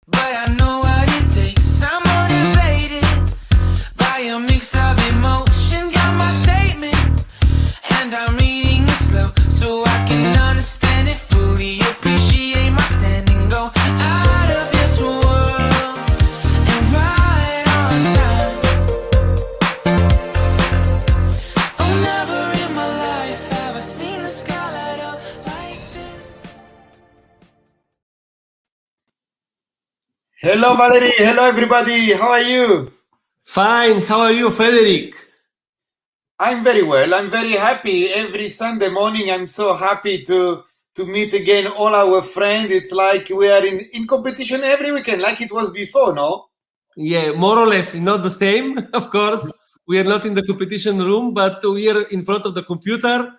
but I know what it takes. I'm motivated by a mix of emotion. Got my statement, and I'm reading it slow so I can understand it fully. Appreciate my standing, go out of this world and right on time. Oh, never in my life have I seen the sky light up like this. Hello, Valerie. Hello, everybody. How are you? Fine. How are you, Frederick? I'm very well. I'm very happy. Every Sunday morning, I'm so happy to meet again all our friends. It's like we are in competition every weekend, like it was before, no? Yeah, more or less. Not the same, of course. We are not in the competition room, but we are in front of the computer.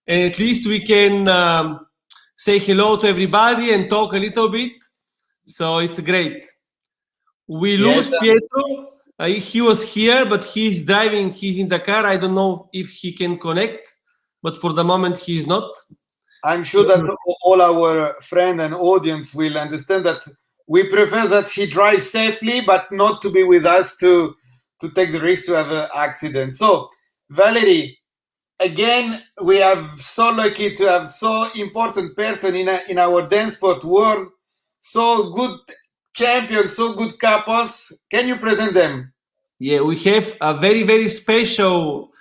And at least we can say hello to everybody and talk a little bit. So it's great. We Yes. lose Pietro. He was here, but he's driving. He's in the car. I don't know if he can connect, but for the moment he's not. I'm sure that all our friends and audience will understand that we prefer that he drives safely, but not to be with us to take the risk to have an accident. So, Valerie, again, we are so lucky to have so important person in our dance sport world, so good champions, so good couples. Can you present them? Yeah, we have a very, very special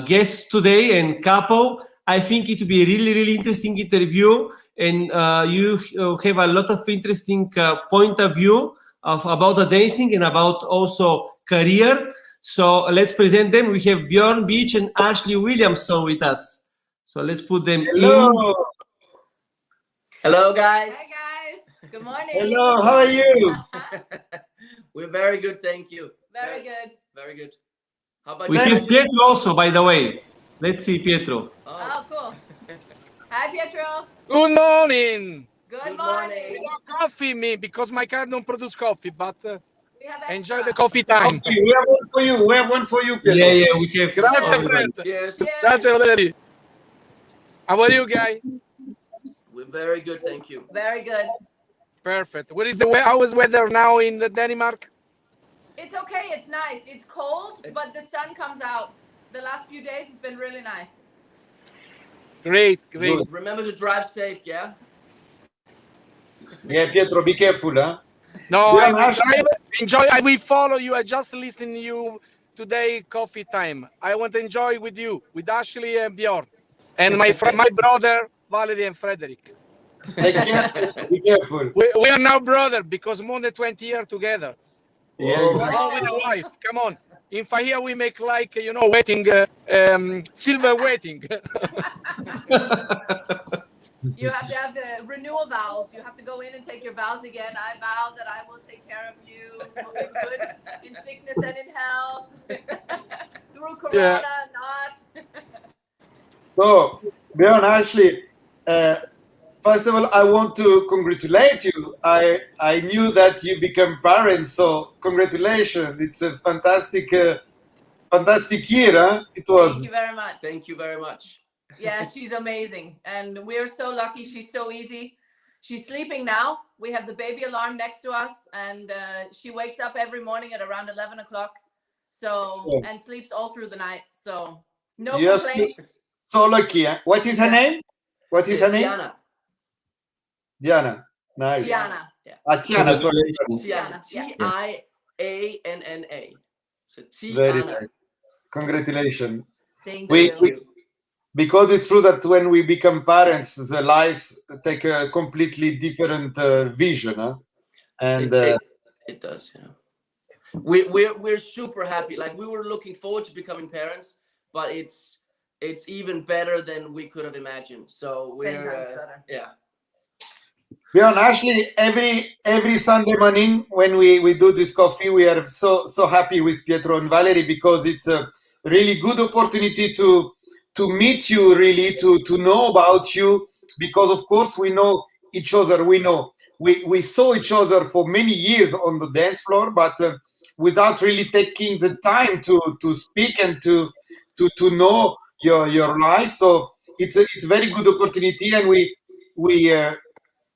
guest today and couple. I think it will be a really, really interesting interview, and you have a lot of interesting point of view about the dancing and about also career. So let's present them. We have Bjorn, Bitsch, and Ashli Williamson with us. So let's put them in. Hello. Hello, guys. Hi guys. Good morning. Hello, how are you? We're very good, thank you. Very good. Very good. How about We you? have Pietro also, by the way. Let's see Pietro. Oh, cool. Hi Pietro. Good morning. Good morning. morning. No coffee me because my car don't produce coffee, but We have extra. enjoy the coffee time. Okay, we have one for you. We have one for you, Pietro. Yeah, we have. Grazie, everybody. Fred. Yes. Cheers. Grazie, Valerie. How are you, guys? We're very good, thank you. Very good. Perfect. What is the how is weather now in the Denmark? It's okay. It's nice. It's cold, but the sun comes out. The last few days has been really nice. Great, great. Good. Remember to drive safe, yeah? Yeah, Pietro, be careful, huh? No, Yeah, I will Ashli. enjoy. I will follow you. I just listen to you today. Coffee time. I want to enjoy with you, with Ashley and Bjorn, and my my brother Valerie and Frederick. Take care. Be careful. We are now brother because more than 20 years together. Yeah, Whoa. exactly. Along with the wife. Come on. In Fahia, we make like, wedding, silver wedding. You have to have the renewal vows. You have to go in and take your vows again. I vow that I will take care of you in good, in sickness and in health. Through Corona, not. So, Bjorn, Ashley, first of all, I want to congratulate you. I knew that you become parents, so congratulations. It's a fantastic year, huh? It was. Thank you very much. Thank you very much. Yeah, she's amazing. And we're so lucky. She's so easy. She's sleeping now. We have the baby alarm next to us, and she wakes up every morning at around 11 o'clock. So, Yeah. and sleeps all through the night. So, no Yes, complaints. so lucky, huh? What is her name? What is her name? Tiana. Diana. Nice. Tiana. Tiana, sorry. Tiana. Yeah. Tianna. So Very Tiana. nice. Congratulations. Thank We- you. Because it's true that when we become parents, the lives take a completely different vision, huh? And It does, yeah. We're super happy. Like, we were looking forward to becoming parents, but it's even better than we could have imagined. So 10 we're times better. yeah. Bjorn, Ashley, every Sunday morning when we do this coffee, we are so happy with Pietro and Valerie because it's a really good opportunity to meet you, really to know about you, because of course we know each other. We saw each other for many years on the dance floor, but without really taking the time to speak and to know your life. So it's a very good opportunity, and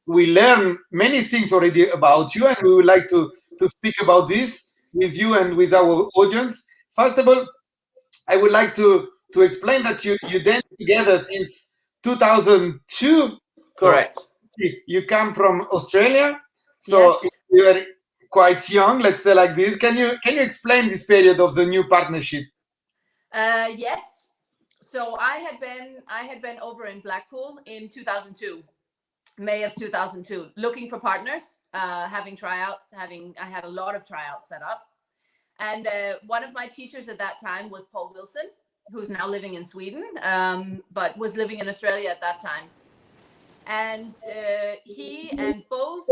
we learn many things already about you, and we would like to speak about this with you and with our audience. First of all, I would like to explain that you dance together since 2002. So Correct. you come from Australia, so Yes. you are quite young, let's say like this. Can you explain this period of the new partnership? Yes. So I had been over in Blackpool in 2002, May of 2002, looking for partners, having tryouts. I had a lot of tryouts set up, and one of my teachers at that time was Paul Wilson, who's now living in Sweden, but was living in Australia at that time. And he and Bo's,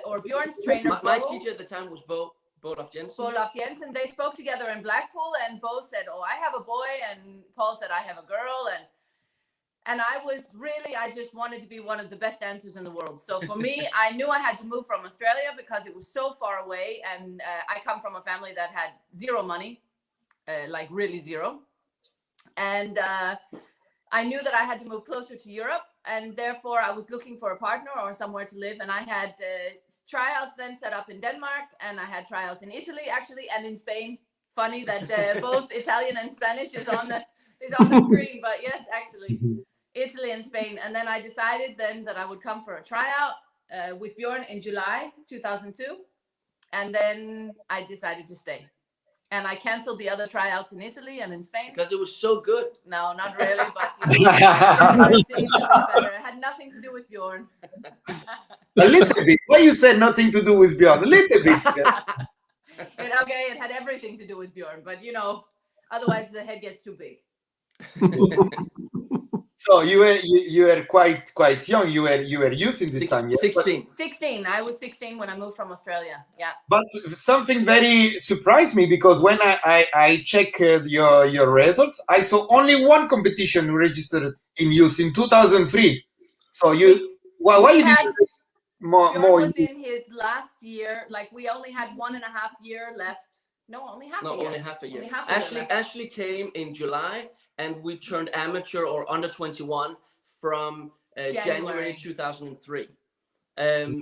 or Bjorn's trainer, My Bo, teacher at the time was Bo Jensen. Olaf Jensen, they spoke together in Blackpool, and Bo said, "Oh, I have a boy," and Paul said, "I have a girl," and I just wanted to be one of the best dancers in the world. So for me, I knew I had to move from Australia because it was so far away, and I come from a family that had zero money, like really zero, and I knew that I had to move closer to Europe, and therefore I was looking for a partner or somewhere to live. And I had tryouts then set up in Denmark, and I had tryouts in Italy actually, and in Spain. Funny that both Italian and Spanish is on the screen, but yes, actually, Italy and Spain. And then I decided then that I would come for a tryout with Bjorn in July 2002, and then I decided to stay. And I canceled the other tryouts in Italy and in Spain. Because it was so good. No, not really, but it seemed a bit better. It had nothing to do with Bjorn. A little bit. Why you said nothing to do with Bjorn? A little bit. It had everything to do with Bjorn, but otherwise the head gets too big. So you were quite young. You were using this time. Yeah? 16. 16. I was 16 when I moved from Australia. Yeah. But something very surprised me, because when I check your results, I saw only one competition registered in youth in 2003. So why you did more? Bjorn was in his last year. Like, we only had 1.5 year left. No, only half a year. Only half a year. Only half a year left. Ashley came in July, and we turned amateur or under 21 from January 2003.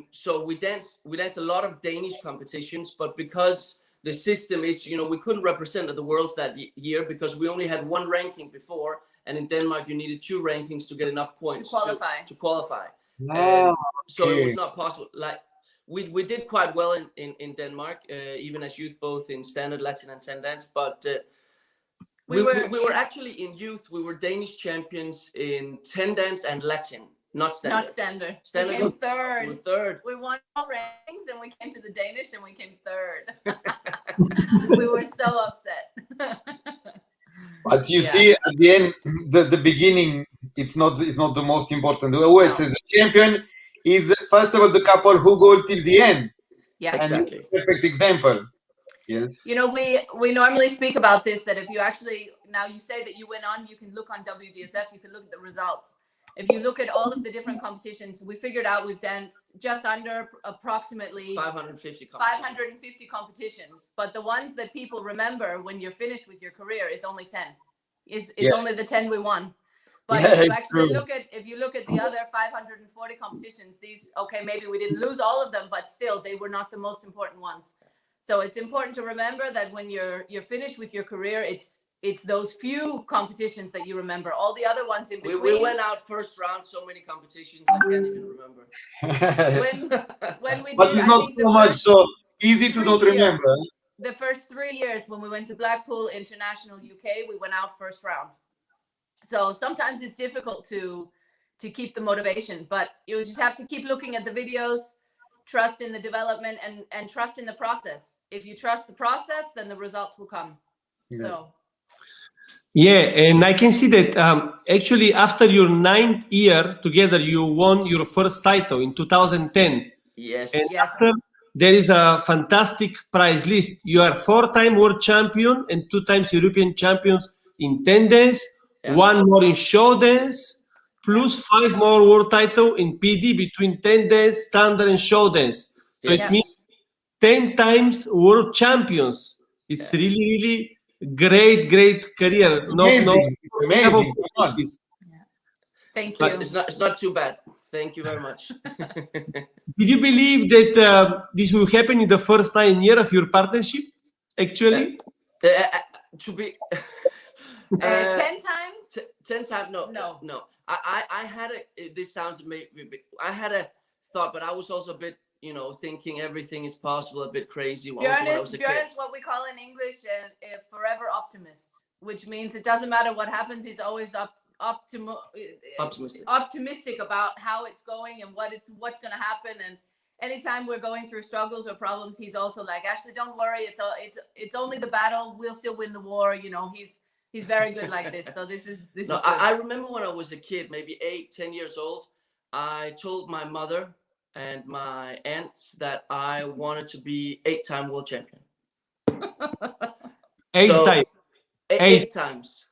So we danced a lot of Danish competitions, but because the system is, we couldn't represent the worlds that year because we only had one ranking before, and in Denmark you needed 2 rankings to get enough points to qualify. So it was not possible. Like, we did quite well in Denmark, even as youth, both in standard, Latin, and 10 dance. But we were actually in youth. We were Danish champions in 10 dance and Latin, not standard. Not standard. Standard. We came third. We were third. We won all rankings, and we came to the Danish, and we came third. We were so upset. But you see, at the end, the beginning, it's not the most important. Always the champion is first of all the couple who go till the end. Yeah, exactly. Perfect example. Yes. We normally speak about this, that if you actually, now you say that you went on, you can look on WDSF, you can look at the results. If you look at all of the different competitions, we figured out we've danced just under approximately 550 competitions. But the ones that people remember when you're finished with your career is only 10. It's only the 10 we won. But if you look at the other 540 competitions, maybe we didn't lose all of them, but still they were not the most important ones. So it's important to remember that when you're finished with your career, it's those few competitions that you remember. All the other ones in between. We went out first round so many competitions I can't even remember. when we but it's not so much so easy to not remember. The first 3 years when we went to Blackpool International UK, we went out first round. So sometimes it's difficult to keep the motivation, but you just have to keep looking at the videos, trust in the development, and trust in the process. If you trust the process, then the results will come. Yeah. So. Yeah, and I can see that actually after your 9th year together, you won your first title in 2010. Yes. And after, there is a fantastic prize list. You are 4-time world champion and 2 times European champions in 10 dance, 1 more in show dance, plus 5 more world title in PD between 10 dance, standard, and show dance. So it means 10 times world champions. It's really great career. Amazing. Thank you. It's not too bad. Thank you very much. Did you believe that this will happen in the first 9 years of your partnership? Actually, To be 10 times? 10 times? No. I had a. This sounds maybe. I had a thought, but I was also a bit, thinking everything is possible, a bit crazy. Bjorn is what we call in English a forever optimist, which means it doesn't matter what happens. He's always optimistic about how it's going and what's going to happen. And anytime we're going through struggles or problems, he's also like, Ashli, don't worry. It's only the battle. We'll still win the war. He's very good like this. So this is good. I remember when I was a kid, maybe 8-10 years old, I told my mother and my aunts that I wanted to be 8-time world champion. 8 times.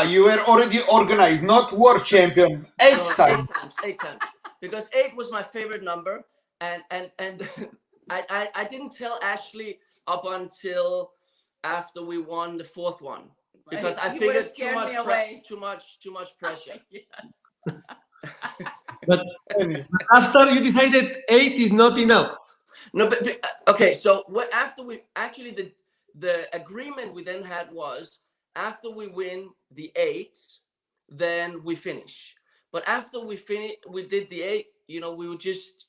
You were already organized, not world champion. 8 times. 8 times. Because 8 was my favorite number, and I didn't tell Ashli up until after we won the 4th one, because I figured too much pressure. Yes. but after you decided 8 is not enough. No, but okay. So after we actually the agreement we then had was, after we win the 8, then we finish. But after we did the 8, we were just,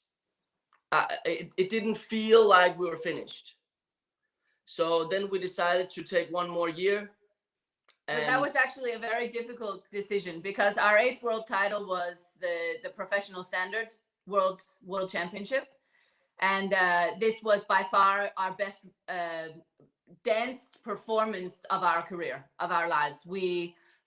it didn't feel like we were finished. So then we decided to take one more year. But that was actually a very difficult decision, because our 8th world title was the professional standards world championship. And this was by far our best dance performance of our career, of our lives.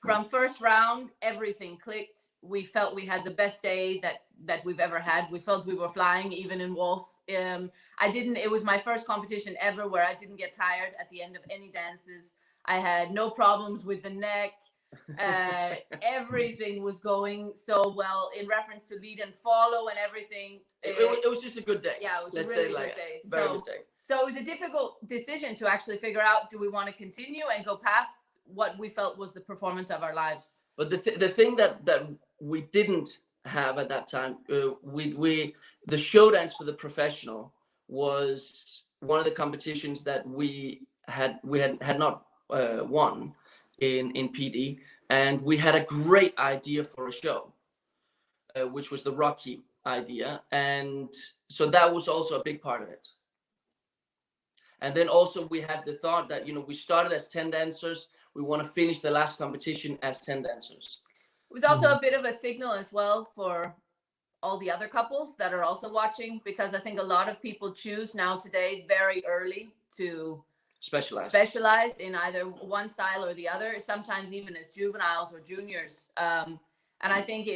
From first round, everything clicked. We felt we had the best day that we've ever had. We felt we were flying, even in waltz. It was my first competition ever where I didn't get tired at the end of any dances. I had no problems with the neck. Everything was going so well in reference to lead and follow and everything. It was just a good day. Yeah, it was a really good day. Very good day. So it was a difficult decision to actually figure out, do we want to continue and go past what we felt was the performance of our lives? But the thing that we didn't have at that time, the show dance for the professional was one of the competitions that we had not won in PD, and we had a great idea for a show, which was the Rocky idea, and so that was also a big part of it. And then also we had the thought that, we started as 10 dancers. We want to finish the last competition as 10 dancers. It was also a bit of a signal as well for all the other couples that are also watching, because I think a lot of people choose now today very early to specialize in either one style or the other, sometimes even as juveniles or juniors. And I think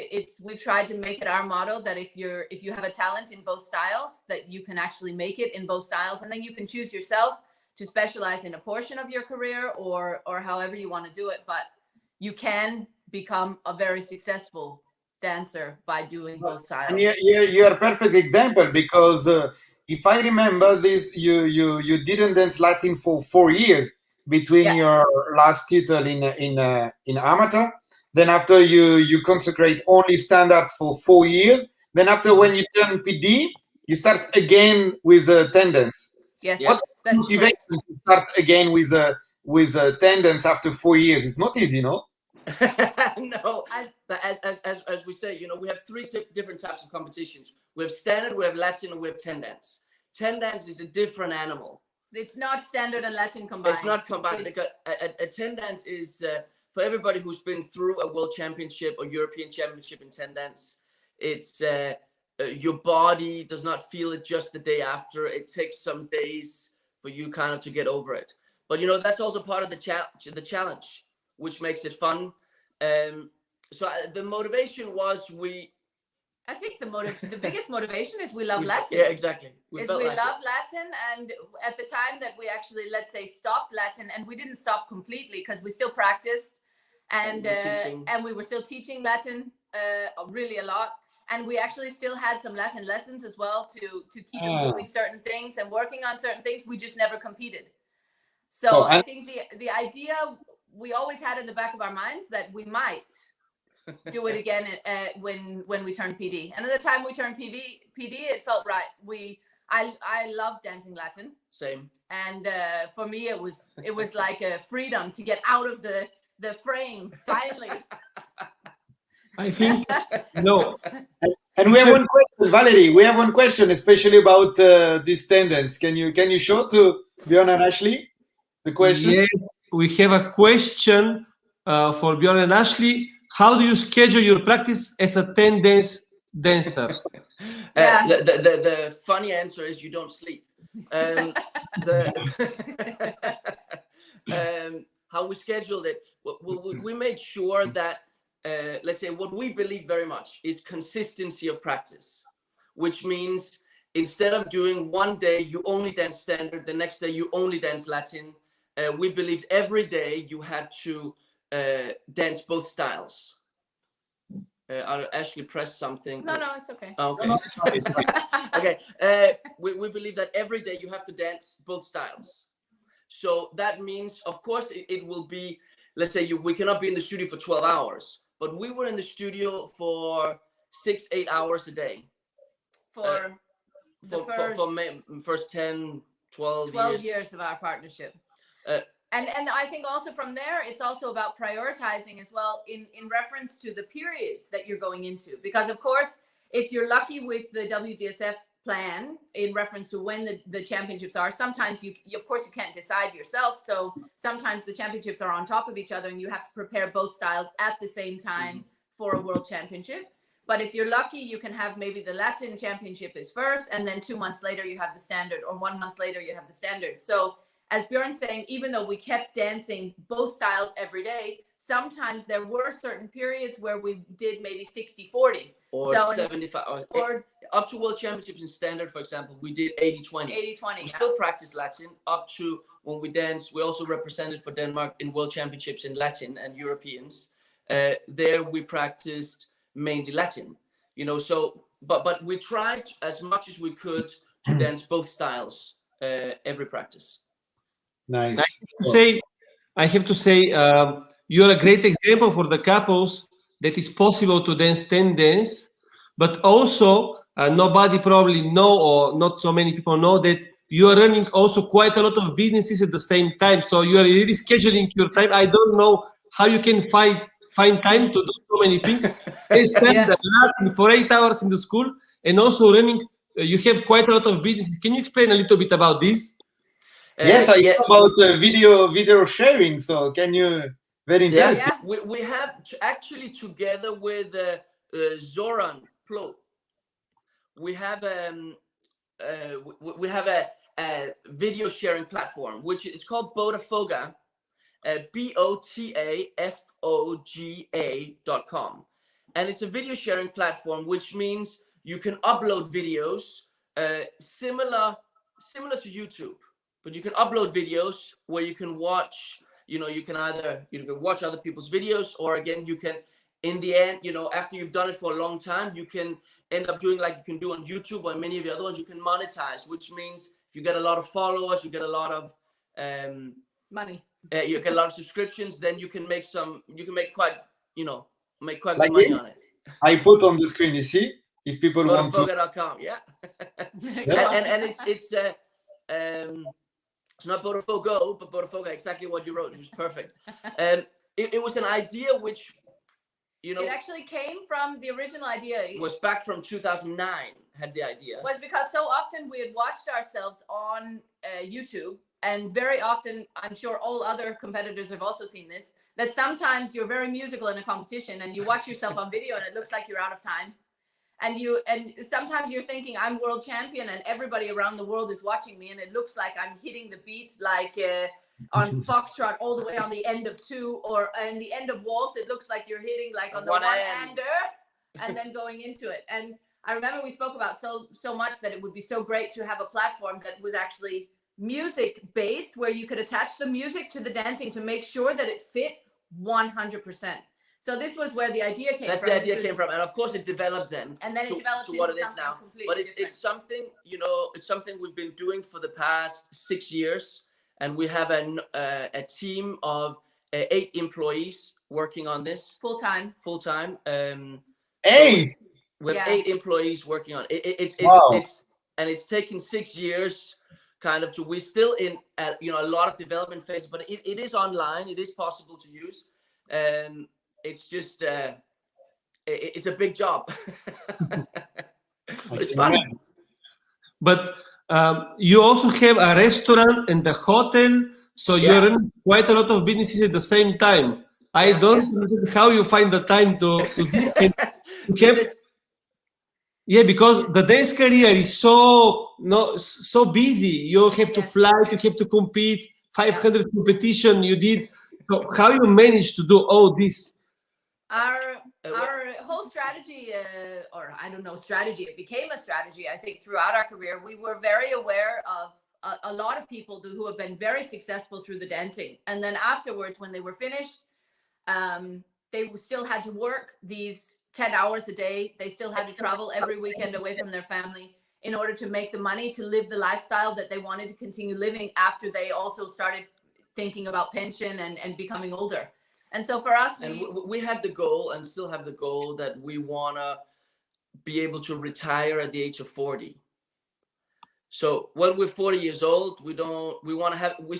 we've tried to make it our motto that if you have a talent in both styles, that you can actually make it in both styles, and then you can choose yourself to specialize in a portion of your career or however you want to do it. But you can become a very successful dancer by doing both styles. And you are a perfect example, because if I remember this, you didn't dance Latin for 4 years between your last title in amateur. Then after you consecrate only standard for 4 years. Then after, when you turn PD, you start again with attendance. Yes, what motivation to start again with attendance after 4 years? It's not easy, no? No, but as we say, we have 3 different types of competitions. We have standard, we have Latin, and we have 10 dance. 10 dance is a different animal. It's not standard and Latin combined. It's not combined, because a 10 dance is, for everybody who's been through a world championship or European championship in 10 dance, it's your body does not feel it just the day after. It takes some days for you kind of to get over it. But that's also part of the challenge, which makes it fun. So the motivation was I think the biggest motivation is we love Latin. Yeah, exactly. We love Latin, and at the time that we actually, let's say, stopped Latin, and we didn't stop completely because we still practiced, and we were still teaching Latin really a lot, and we actually still had some Latin lessons as well to keep improving certain things and working on certain things. We just never competed. So I think the idea we always had in the back of our minds that we might do it again when we turned PD. And at the time we turned PD, it felt right. I love dancing Latin. Same. And for me, it was like a freedom to get out of the frame finally. I think no. And we have one question, Valerie. We have one question, especially about this tendons. Can you show to Bjorn and Ashli the question? Yes, we have a question for Bjorn and Ashli. How do you schedule your practice as a dance dancer? The funny answer is you don't sleep. How we scheduled it, we made sure that, let's say, what we believe very much is consistency of practice, which means instead of doing one day you only dance standard, the next day you only dance Latin, we believed every day you had to dance both styles. I'll actually press something. No, it's okay. Okay. No, it's fine. Okay. We believe that every day you have to dance both styles. So that means, of course, it will be, let's say we cannot be in the studio for 12 hours, but we were in the studio for 6-8 hours a day. For first 10, 12 years of our partnership. And I think also from there, it's also about prioritizing as well in reference to the periods that you're going into. Because of course, if you're lucky with the WDSF plan in reference to when the championships are, sometimes you of course you can't decide yourself. So sometimes the championships are on top of each other and you have to prepare both styles at the same time for a world championship. But if you're lucky, you can have maybe the Latin championship is first, and then 2 months later you have the standard, or 1 month later you have the standard. So as Bjorn's saying, even though we kept dancing both styles every day, sometimes there were certain periods where we did maybe 60-40. Or so 75, or up to World Championships in standard, for example, we did 80-20. 80-20. We still practice Latin up to when we dance. We also represented for Denmark in World Championships in Latin and Europeans. There we practiced mainly Latin, so, but we tried as much as we could to dance both styles every practice. Nice. I have to say, you're a great example for the couples that is possible to dance dance, but also nobody probably know, or not so many people know, that you are running also quite a lot of businesses at the same time. So you are really scheduling your time. I don't know how you can find time to do so many things. Latin for 8 hours in the school, and also running. You have quite a lot of businesses. Can you explain a little bit about this? Yes, I know about video sharing. So can you? Very interesting. Yeah. We have actually together with Zoran Plo, we have a video sharing platform which it's called Botafoga, BOTAFOGA.com, and it's a video sharing platform, which means you can upload videos similar to YouTube, but you can upload videos where you can watch. You can either watch other people's videos, or again, you can, in the end, after you've done it for a long time, you can end up doing like you can do on YouTube or many of the other ones, you can monetize, which means if you get a lot of followers, you get a lot of money. You get a lot of subscriptions, then you can make quite good money on it. I put on the screen, you see, if people want to. Botafoga.com, yeah. and it's not Botafogo, but Botafoga, exactly what you wrote. It was perfect. It was an idea which, it actually came from the original idea. It was back from 2009, had the idea. Was because so often we had watched ourselves on YouTube, and very often, I'm sure all other competitors have also seen this, that sometimes you're very musical in a competition and you watch yourself on video and it looks like you're out of time. And sometimes you're thinking I'm world champion and everybody around the world is watching me, and it looks like I'm hitting the beat like on Foxtrot all the way on the end of 2, or in the end of waltz it looks like you're hitting like on the one-hander and then going into it. And I remember we spoke about so much that it would be so great to have a platform that was actually music based, where you could attach the music to the dancing to make sure that it fit 100%. So this was where the idea came from. That's the idea came from, and of course it developed then. And then it developed to what it is now. But it's something, it's something we've been doing for the past 6 years, and we have a team of 8 employees working on this. Full time. Full time. 8. We have 8 employees working on it. It's taken 6 years kind of to, we're still in a lot of development phase, but it is online, it is possible to use. It's just it's a big job. It's fun. But you also have a restaurant and a hotel, so you're running quite a lot of businesses at the same time. I don't know how you find the time to do it. Yeah, because the dance career is so busy. You have to fly, you have to compete, 500 competition you did. So how you manage to do all this? Our whole strategy, or I don't know, strategy, it became a strategy, I think, throughout our career. We were very aware of a lot of people who have been very successful through the dancing. And then afterwards, when they were finished, they still had to work these 10 hours a day. They still had to travel every weekend away from their family in order to make the money to live the lifestyle that they wanted to continue living after they also started thinking about pension and becoming older. And so for us, we had the goal and still have the goal that we want to be able to retire at the age of 40. So when we're 40 years old, we want to have, we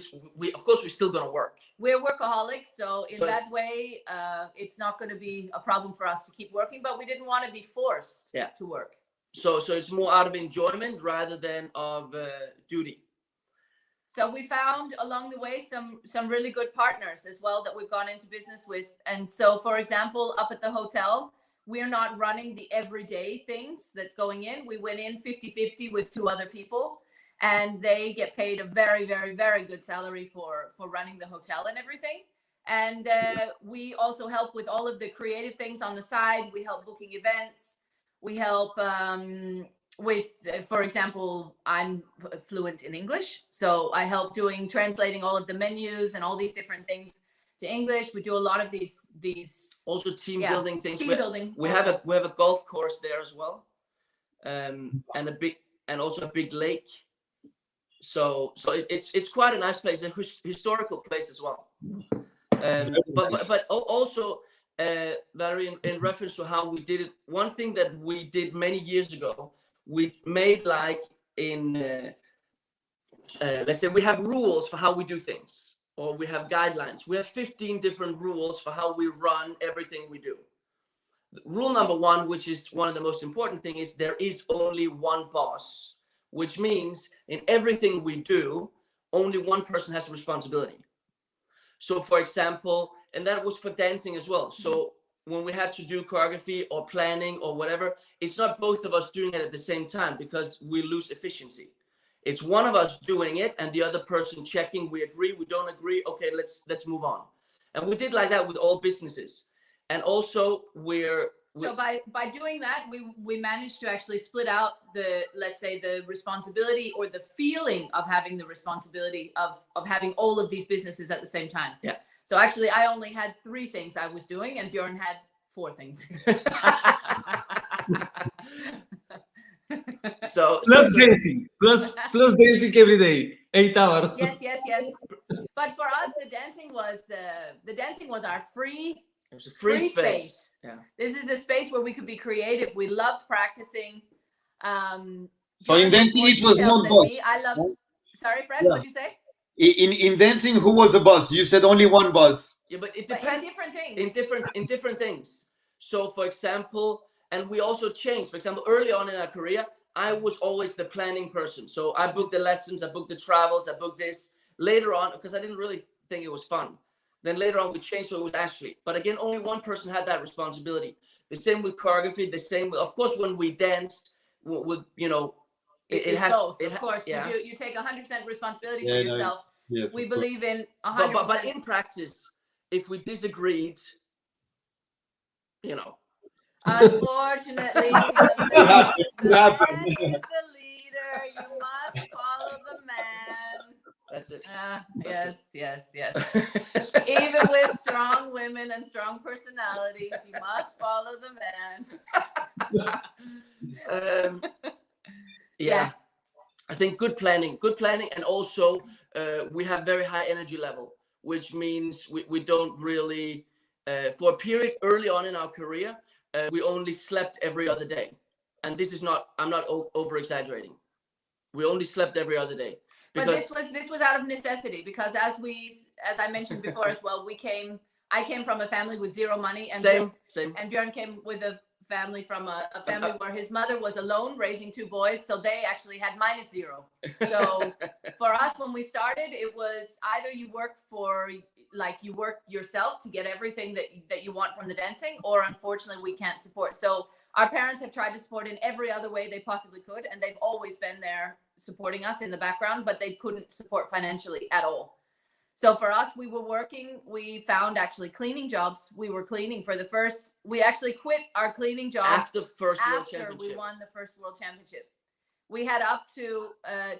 of course, we're still going to work. We're workaholics. So in that way, it's not going to be a problem for us to keep working, but we didn't want to be forced to work. So it's more out of enjoyment rather than of duty. So we found along the way some really good partners as well that we've gone into business with. And so, for example, up at the hotel, we're not running the everyday things that's going in. We went in 50-50 with 2 other people, and they get paid a very, very, very good salary for running the hotel and everything. And we also help with all of the creative things on the side. We help booking events. We help with, for example, I'm fluent in English, so I help translating all of the menus and all these different things to English. We do a lot of these also team building things. We have a golf course there as well, and also a big lake. So it's quite a nice place, a historical place as well. But also, Valerie, in reference to how we did it, one thing that we did many years ago, we made like in let's say we have rules for how we do things, or we have guidelines. We have 15 different rules for how we run everything we do. Rule number 1, which is one of the most important thing, is there is only one boss, which means in everything we do, only one person has a responsibility. So for example, and that was for dancing as well. So when we had to do choreography or planning or whatever, it's not both of us doing it at the same time because we lose efficiency. It's one of us doing it and the other person checking, we agree, we don't agree, okay, let's move on. And we did like that with all businesses. And also so by doing that, we managed to actually split out let's say the responsibility or the feeling of having the responsibility of having all of these businesses at the same time. Yeah. So actually I only had 3 things I was doing and Bjorn had 4 things. Plus dancing, plus dancing every day, 8 hours. Yes. But for us, the dancing was our free. It was a free space. Yeah. This is a space where we could be creative. We loved practicing. So in dancing, it was one boss. I loved. Sorry, Fred. What'd you say? In dancing, who was the boss? You said only one boss. Yeah, but it depends. In different things. In different things. So, for example, and we also changed. For example, early on in our career, I was always the planning person. So I booked the lessons, I booked the travels, I booked this. Later on, because I didn't really think it was fun. Then later on, we changed, so it was Ashli. But again, only one person had that responsibility. The same with choreography. The same with, of course, when we danced, with it has both. Of course, you take 100% responsibility for yourself. Yes, we believe in 100%. But in practice, if we disagreed, Unfortunately, the man is the leader. You must follow the man. That's it. Yes. Even with strong women and strong personalities, you must follow the man. Yeah. I think good planning, and also we have very high energy level. which means we don't really, for a period early on in our career, we only slept every other day. And this is not, I'm not over exaggerating. We only slept every other day. But this was out of necessity, because as I mentioned before as well, I came from a family with zero money, and same. And Bjorn came with a family from a family where his mother was alone raising 2 boys, so they actually had -0. So for us, when we started, it was either you work yourself to get everything that you want from the dancing, or unfortunately we can't support. So our parents have tried to support in every other way they possibly could, and they've always been there supporting us in the background, but they couldn't support financially at all. So for us, we were working, we found actually cleaning jobs. We were cleaning for the first, we actually quit our cleaning job after World Championship. We won the first World Championship. We had up to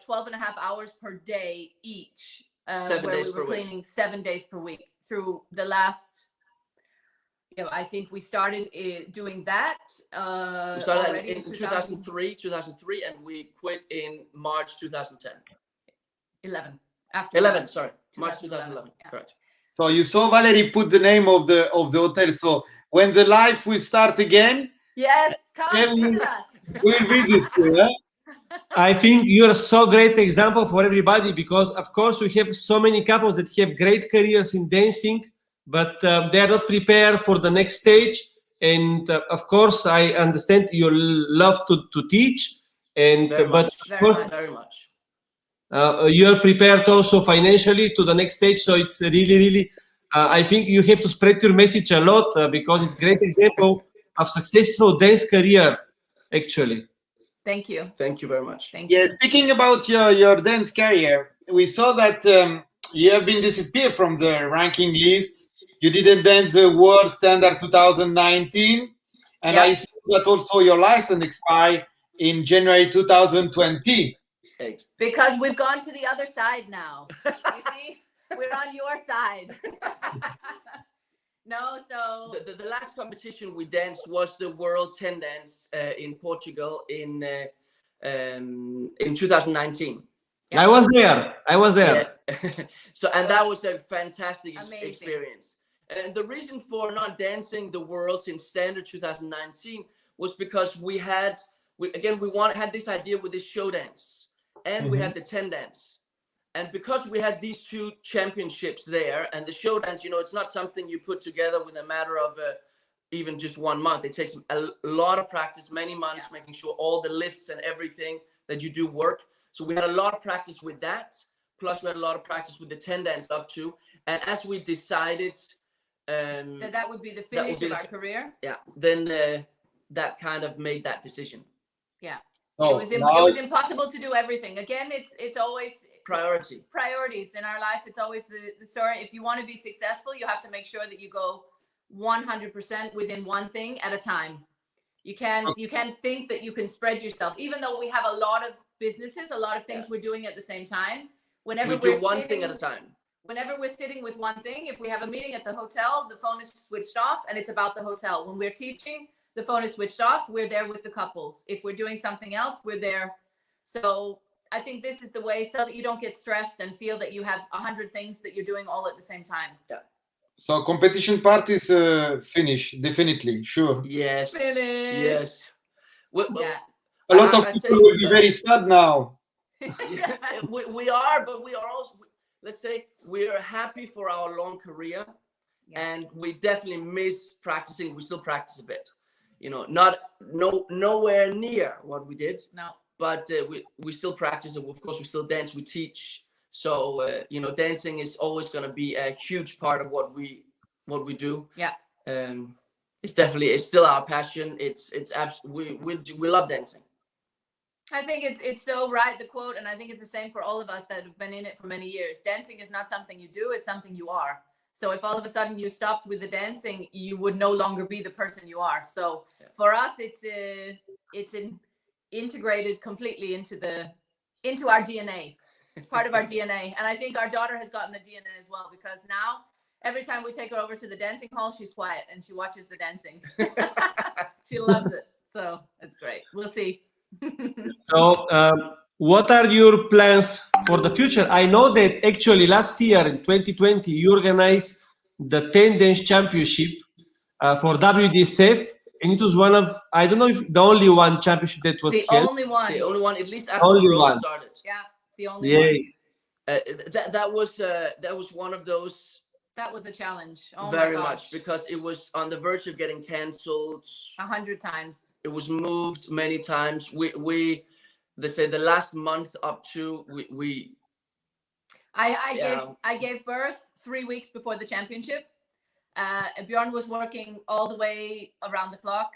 12.5 hours per day each, 7 where days we were per cleaning 7 days per week through the last, I think we started doing that. We started in 2003, and we quit in March 2010. 11. March 2011. Yeah. Correct. So you saw Valerie put the name of the hotel. So when the life will start again, yes, come visit us. We'll visit you. Yeah? I think you're a so great example for everybody, because of course we have so many couples that have great careers in dancing, but they are not prepared for the next stage. And of course, I understand you love to teach, and Very much. You're prepared also financially to the next stage. So it's really, I think you have to spread your message a lot, because it's a great example of successful dance career, actually. Thank you. Thank you very much. Thank you. Yeah, speaking about your dance career, we saw that you have been disappeared from the ranking list. You didn't dance the World Standard 2019, and I saw that also your license expired in January 2020. Because we've gone to the other side now. You see, we're on your side. No, so the last competition we danced was the World 10 Dance in Portugal in 2019. Yeah. I was there. Yeah. So, and that was a fantastic experience. And the reason for not dancing the Worlds in Standard 2019 was because we had this idea with this show dance. And we had the 10 dance. And because we had these 2 championships there, and the show dance, it's not something you put together with a matter of even just 1 month. It takes a lot of practice, many months, making sure all the lifts and everything that you do work. So we had a lot of practice with that. Plus we had a lot of practice with the 10 dance up to. And as we decided that would be the finish of our career. Yeah. Then that kind of made that decision. Yeah. Oh, it was impossible to do everything. Again, it's always priorities in our life. It's always the story. If you want to be successful, you have to make sure that you go 100% within one thing at a time. You can't think that you can spread yourself, even though we have a lot of businesses, a lot of things we're doing at the same time. Whenever we do one thing at a time. Whenever we're sitting with one thing, if we have a meeting at the hotel, the phone is switched off and it's about the hotel. When we're teaching, the phone is switched off. We're there with the couples. If we're doing something else, we're there. So I think this is the way, so that you don't get stressed and feel that you have 100 things that you're doing all at the same time. Yeah. So competition part is finished, definitely, sure. Yes. Finish. Yes. A lot of people will be very sad now. we are, but we are also, let's say, we are happy for our long career, and we definitely miss practicing. We still practice a bit, nowhere near what we did. No. But we still practice, and of course we still dance, we teach. So dancing is always going to be a huge part of what we do. Yeah. It's still our passion. It's absolutely we love dancing. I think it's so right, the quote, and I think it's the same for all of us that have been in it for many years. Dancing is not something you do, it's something you are. So if all of a sudden you stopped with the dancing, you would no longer be the person you are. So for us, it's integrated completely into our DNA. It's part of our DNA. And I think our daughter has gotten the DNA as well, because now every time we take her over to the dancing hall, she's quiet and she watches the dancing. She loves it. So it's great. We'll see. So what are your plans for the future? I know that actually last year in 2020 you organized the 10 Dance Championship for WDSF, and it was one of, I don't know if the only one championship that was The held. only one. The only one, at least after Only Corona one. started. Yeah, the only Yeah. one. That was one of those. That was a challenge. Oh Very my gosh. much, because it was on the verge of getting canceled 100 times. It was moved many times. They say the last month up to I gave birth 3 weeks before the championship. Bjorn was working all the way around the clock.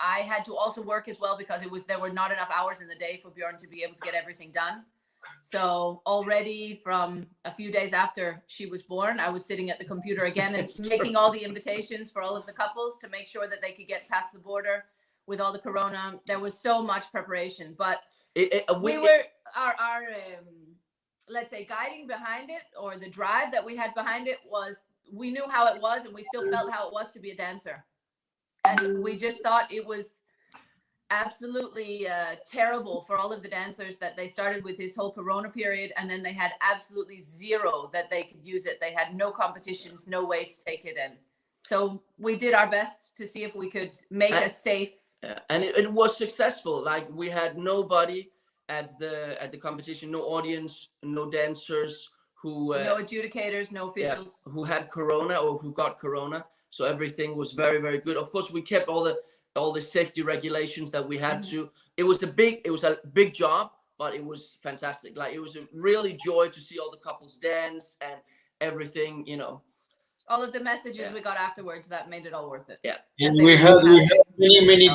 I had to also work as well because there were not enough hours in the day for Bjorn to be able to get everything done. So already from a few days after she was born, I was sitting at the computer again and making all the invitations for all of the couples to make sure that they could get past the border with all the Corona. There was so much preparation, but our let's say guiding behind it, or the drive that we had behind it, was we knew how it was, and we still felt how it was to be a dancer. And we just thought it was absolutely terrible for all of the dancers that they started with this whole Corona period, and then they had absolutely zero that they could use it. They had no competitions, no way to take it in. So we did our best to see if we could make a safe. And it was successful. Like, we had nobody at the competition, no audience, no dancers who no adjudicators, no officials who had Corona or who got Corona. So everything was very, very good. Of course, we kept all the safety regulations that we had to. It was a big job, but it was fantastic. Like, it was a really joy to see all the couples dance and everything, you know. All of the messages we got afterwards, that made it all worth it. Yeah. And we had many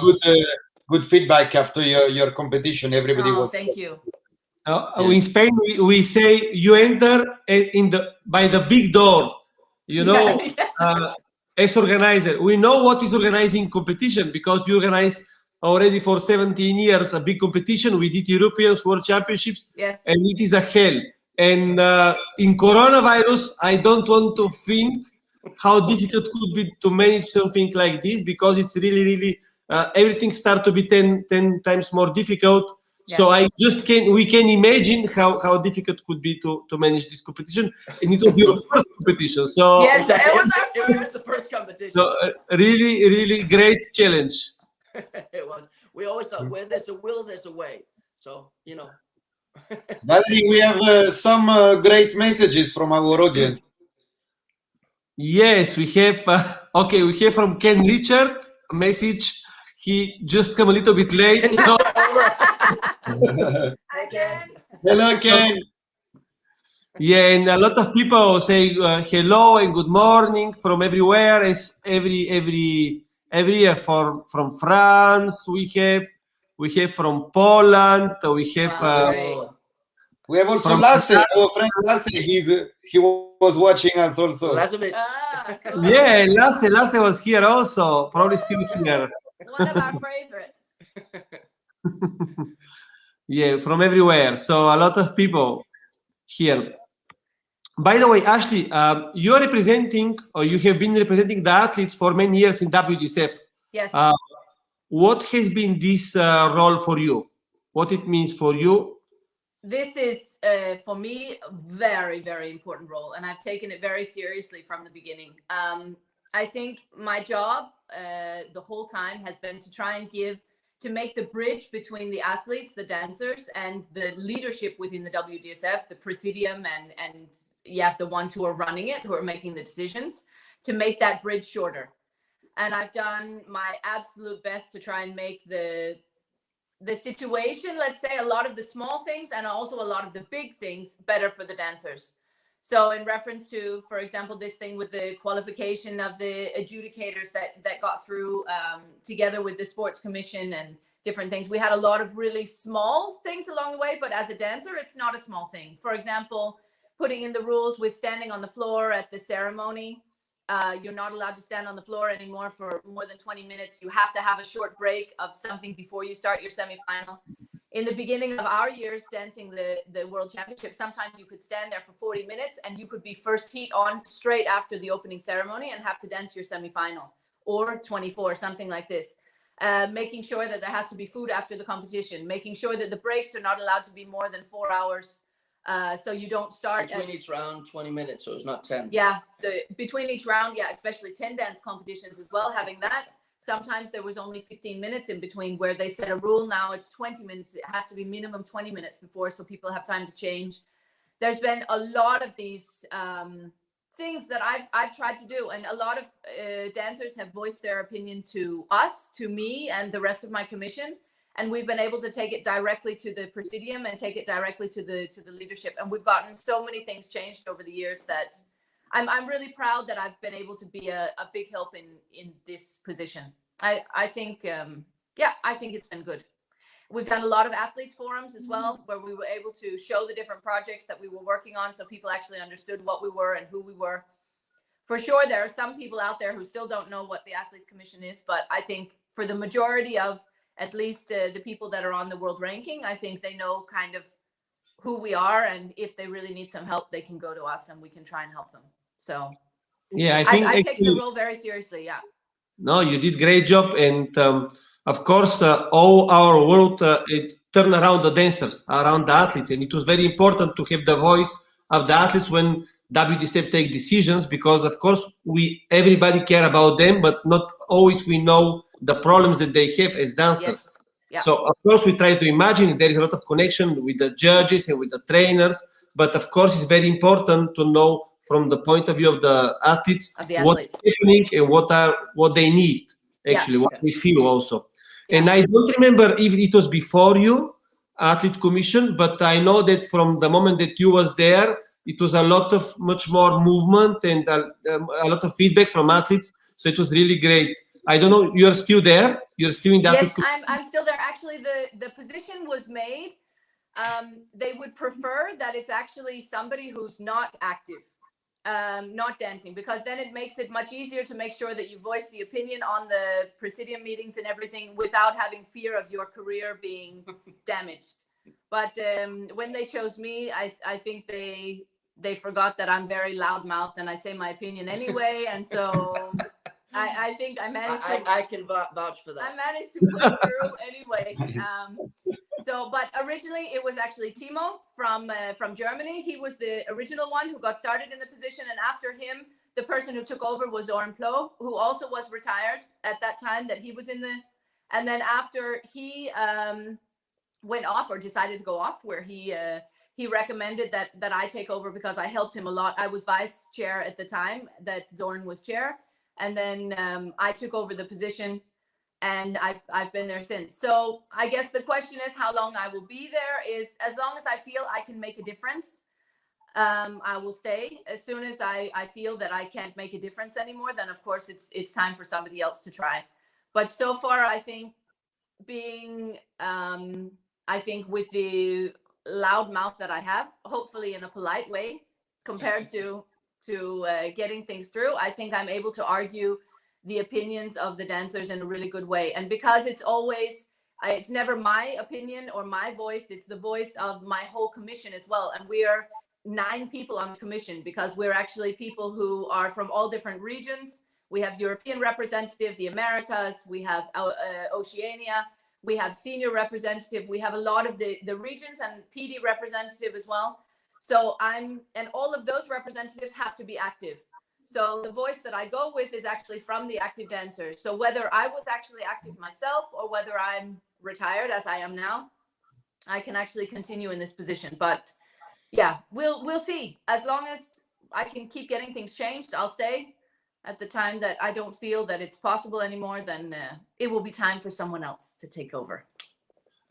good feedback after your competition. Everybody was. Thank you. In Spain, we say you enter by the big door, you know. As organizer, we know what is organizing competition, because you organize already for 17 years a big competition. We did Europeans, World Championships, yes, and it is a hell. And in coronavirus, I don't want to think how difficult could be to manage something like this, because it's really everything starts to be 10 times more difficult. Yeah. So we can imagine how difficult it could be to manage this competition, and it will be your first competition. So yes, exactly. It was the first competition. So really great challenge. It was. We always thought, where there's a will, there's a way. So, you know. Valerie, we have some great messages from our audience. Yes, we have. We have from Ken Richard a message. He just come a little bit late. So Again. Hello, Ken. Yeah, and a lot of people say hello and good morning from everywhere. As every year from France, we have from Poland, we have. We have also Lasse, our friend Lasse. He was watching us also. Cool. Yeah, Lasse was here also. Probably still here. One of our favorites. Yeah, from everywhere. So a lot of people here. By the way, Ashli, you are representing, or you have been representing the athletes for many years in WDSF. Yes. What has been this role for you? What it means for you? This is, for me, a very, very important role, and I've taken it very seriously from the beginning. I think my job the whole time has been to try and make the bridge between the athletes, the dancers, and the leadership within the WDSF, the presidium, and the ones who are running it, who are making the decisions, to make that bridge shorter. And I've done my absolute best to try and make the situation, let's say, a lot of the small things and also a lot of the big things better for the dancers. So in reference to, for example, this thing with the qualification of the adjudicators that got through together with the sports commission and different things, we had a lot of really small things along the way, but as a dancer, it's not a small thing. For example, putting in the rules with standing on the floor at the ceremony. You're not allowed to stand on the floor anymore for more than 20 minutes. You have to have a short break of something before you start your semifinal. In the beginning of our years dancing the World Championship, sometimes you could stand there for 40 minutes and you could be first heat on straight after the opening ceremony and have to dance your semifinal, or 24, something like this. making sure that there has to be food after the competition, making sure that the breaks are not allowed to be more than 4 hours. So you don't start between each round 20 minutes, so it's not 10. Yeah, so between each round, yeah, especially 10 dance competitions as well, having that. Sometimes there was only 15 minutes in between where they set a rule. Now it's 20 minutes. It has to be minimum 20 minutes before, so people have time to change. There's been a lot of these things that I've tried to do, and a lot of dancers have voiced their opinion to us, to me, and the rest of my commission. And we've been able to take it directly to the presidium and take it directly to the leadership. And we've gotten so many things changed over the years that I'm really proud that I've been able to be a big help in this position. I think, I think it's been good. We've done a lot of athletes forums as well, where we were able to show the different projects that we were working on, so people actually understood what we were and who we were. For sure, there are some people out there who still don't know what the Athletes Commission is, but I think for the majority of at least the people that are on the world ranking, I think they know kind of who we are, and if they really need some help, they can go to us and we can try and help them. So yeah, I think I take the role very seriously. Yeah. No, you did great job, and of course, all our world it turned around the dancers, around the athletes, and it was very important to have the voice of the athletes when WDSF take decisions, because of course everybody care about them, but not always we know the problems that they have as dancers. Yes. Yeah. So of course we try to imagine there is a lot of connection with the judges and with the trainers, but of course it's very important to know from the point of view of the athletes, what's happening and what they need, actually, what they feel also. Yeah. And I don't remember if it was before you, Athlete Commission, but I know that from the moment that you was there, it was much more movement and a lot of feedback from athletes. So it was really great. I don't know, you're still there? You're still in that? Yes, I'm still there. Actually, the position was made. They would prefer that it's actually somebody who's not active, not dancing, because then it makes it much easier to make sure that you voice the opinion on the presidium meetings and everything without having fear of your career being damaged. But when they chose me, I think they forgot that I'm very loudmouthed and I say my opinion anyway, and so I think I managed to. I can vouch for that. I managed to push through anyway. But originally it was actually Timo from Germany. He was the original one who got started in the position, and after him, the person who took over was Bjorn, who also was retired at that time that he was in the. And then after he went off, or decided to go off, where he recommended that I take over because I helped him a lot. I was vice chair at the time that Bjorn was chair. And then I took over the position, and I've been there since. So I guess the question is how long I will be there. Is as long as I feel I can make a difference, I will stay. As soon as I feel that I can't make a difference anymore, then of course it's time for somebody else to try. But so far, I think with the loud mouth that I have, hopefully in a polite way, compared to getting things through, I think I'm able to argue the opinions of the dancers in a really good way. And because it's never my opinion or my voice, it's the voice of my whole commission as well. And we are 9 people on the commission, because we're actually people who are from all different regions. We have European representative, the Americas, we have Oceania, we have senior representative, we have a lot of the regions, and PD representative as well. So and all of those representatives have to be active. So the voice that I go with is actually from the active dancers. So whether I was actually active myself or whether I'm retired, as I am now, I can actually continue in this position. But yeah, we'll see. As long as I can keep getting things changed, I'll stay. At the time that I don't feel that it's possible anymore, then it will be time for someone else to take over.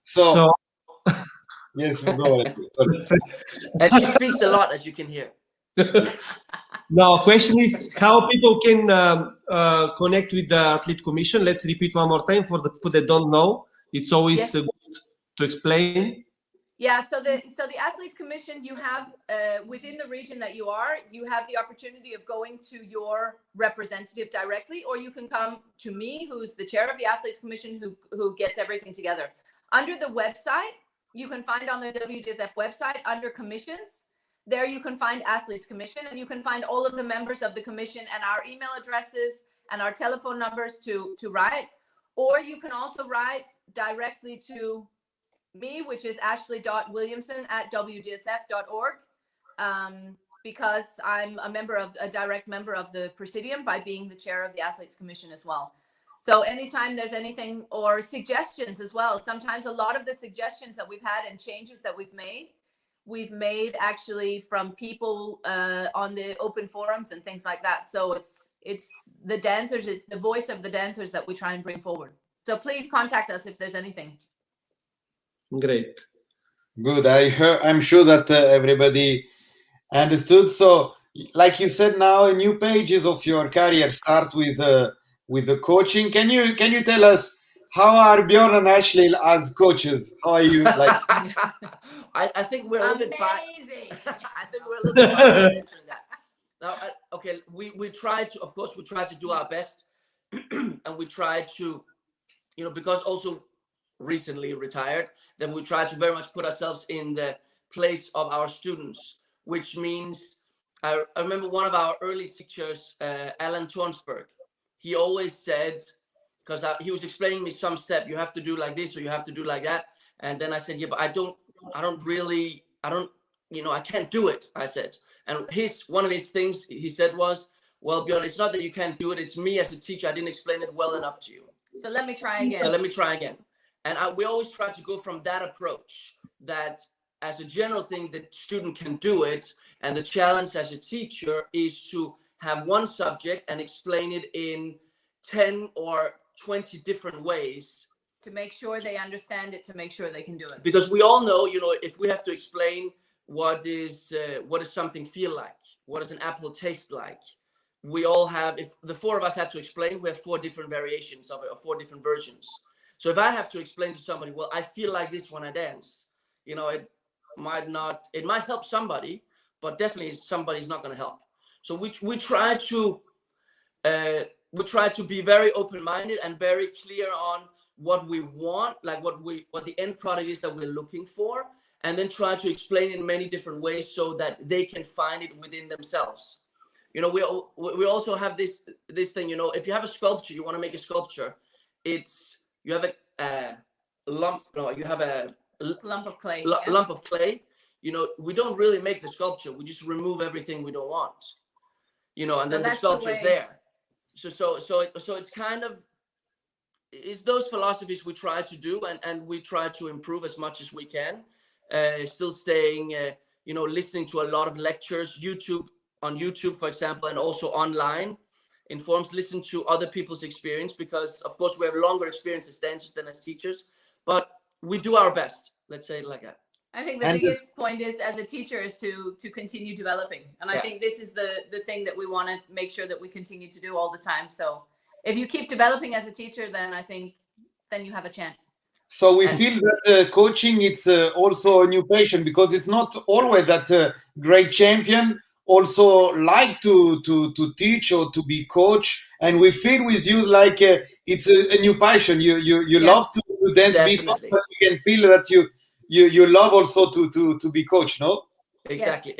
So yes, go ahead. And she speaks a lot, as you can hear. Now, question is how people can connect with the Athlete Commission. Let's repeat one more time for the people that don't know. It's always good to explain. Yeah, so the Athletes Commission, you have within the region that you have the opportunity of going to your representative directly, or you can come to me, who's the chair of the Athletes Commission, who gets everything together. Under the website, you can find on the WDSF website under commissions, there you can find Athletes Commission, and you can find all of the members of the commission and our email addresses and our telephone numbers to write. Or you can also write directly to me, which is ashli.williamson@wdsf.org, because I'm a direct member of the Presidium by being the chair of the Athletes Commission as well. So anytime there's anything or suggestions as well, sometimes a lot of the suggestions that we've had and changes that we've made actually from people on the open forums and things like that. So it's the dancers, it's the voice of the dancers that we try and bring forward. So please contact us if there's anything. Great. Good. I'm sure that everybody understood. So, like you said, now a new pages of your career start with the coaching. Can you tell us how are Bjorn and Ashli as coaches? How are you? Like, I think we're a little bit amazing. I think we're a little bit biased in answering that. Now, okay, we try to, of course, we try to do our best, and we try to, because also recently retired, then we try to very much put ourselves in the place of our students, which means I remember one of our early teachers, Alan Tornsberg, he always said, because he was explaining me some step, you have to do like this or you have to do like that, and then I said, yeah, but I can't do it, I said. And one of his things he said was, well, Bjorn, it's not that you can't do it, it's me as a teacher, I didn't explain it well enough to you. So let me try again. And we always try to go from that approach, that as a general thing, the student can do it. And the challenge as a teacher is to have one subject and explain it in 10 or 20 different ways. To make sure they understand it, to make sure they can do it. Because we all know, if we have to explain what does something feel like, what does an apple taste like, we all have, if the four of us had to explain, we have 4 different variations of it, or 4 different versions. So if I have to explain to somebody, well, I feel like this when I dance, it might help somebody, but definitely somebody's not going to help. So we try to be very open-minded and very clear on what we want, like what the end product is that we're looking for, and then try to explain it in many different ways so that they can find it within themselves. We also have this thing, if you have a sculpture, you want to make a sculpture, you have a lump of clay. Lump of clay. We don't really make the sculpture. We just remove everything we don't want. And then the sculpture's there. So it's kind of, it's those philosophies we try to do, and we try to improve as much as we can. Still staying, listening to a lot of lectures, on YouTube, for example, and also online. In forums, listen to other people's experience, because of course we have longer experience as dancers than as teachers, but we do our best, let's say it like that. I think the biggest point is, as a teacher, is to continue developing, and I think this is the thing that we want to make sure that we continue to do all the time. So if you keep developing as a teacher, then I think you have a chance. So we feel that coaching, it's also a new passion, because it's not always that great champion also like to teach or to be coach, and we feel with you like it's a new passion. You love to dance, but you can feel that you love also to be coach, no? Exactly.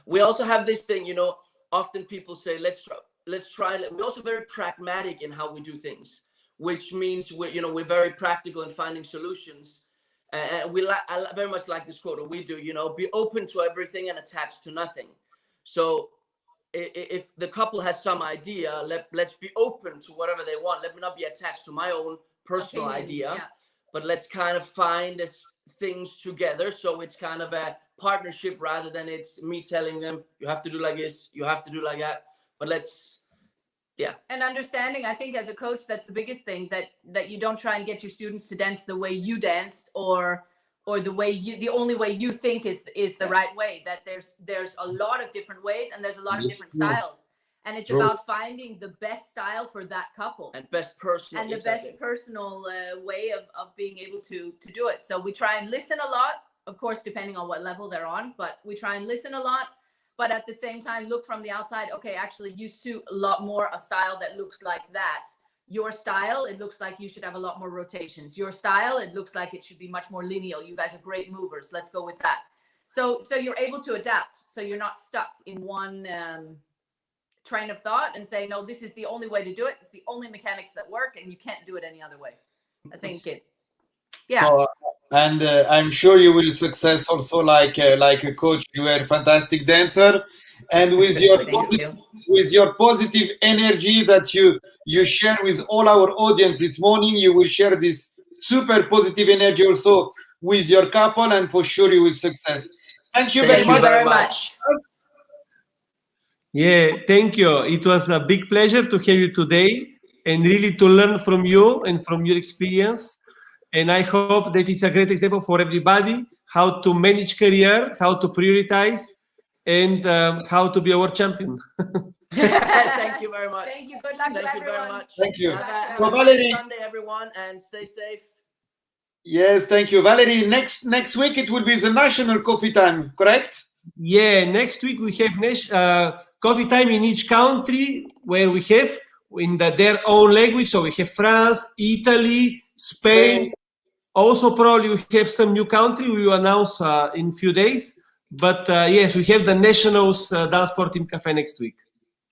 We also have this thing, often people say, let's try. We're also very pragmatic in how we do things, which means we're very practical in finding solutions. And I very much like this quote, or we do, be open to everything and attached to nothing. So if the couple has some idea, let's be open to whatever they want. Let me not be attached to my own personal idea, but let's kind of find things together. So it's kind of a partnership rather than it's me telling them, you have to do like this, you have to do like that. But and understanding, I think as a coach, that's the biggest thing, that you don't try and get your students to dance the way you danced, or the only way you think is the right way. That there's a lot of different ways, and there's a lot of different styles, and it's about finding the best style for that couple and best personal way of being able to do it. So we try and listen a lot, of course, depending on what level they're on, but we try and listen a lot, but at the same time look from the outside. Okay, actually you suit a lot more a style that looks like that. Your style, it looks like you should have a lot more rotations. Your style, it looks like it should be much more lineal. You guys are great movers. Let's go with that. So you're able to adapt. So you're not stuck in one train of thought and say, no, this is the only way to do it. It's the only mechanics that work, and you can't do it any other way. I think it. Yeah. So, and I'm sure you will success also like a coach. You are a fantastic dancer, and with your positive energy that you share with all our audience this morning, you will share this super positive energy also with your couple, and for sure you will success. Thank you very much. Yeah, thank you. It was a big pleasure to have you today and really to learn from you and from your experience. And I hope that it's a great example for everybody, how to manage career, how to prioritize, and how to be a world champion. Thank you very much. Thank you. Good luck to everyone. Thank you very much. Thank you. Have So, a Valerie, great Sunday, everyone, and stay safe. Yes, thank you. Valerie, next week it will be the national coffee time, correct? Yeah, next week we have coffee time in each country where we have in their own language. So we have France, Italy, Spain. Also, probably we have some new country we will announce in a few days. But yes, we have the Nationals Dance Sport Team Cafe next week.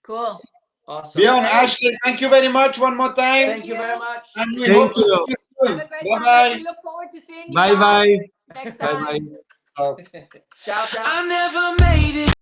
Cool. Awesome. Bjorn, Ashli, thank you very much one more time. Thank you very much. And we Thank hope to you. see you soon. Have a great Bye-bye. Sunday. We look forward to seeing you Bye-bye. next Bye-bye. time. Ciao, ciao. I never made it.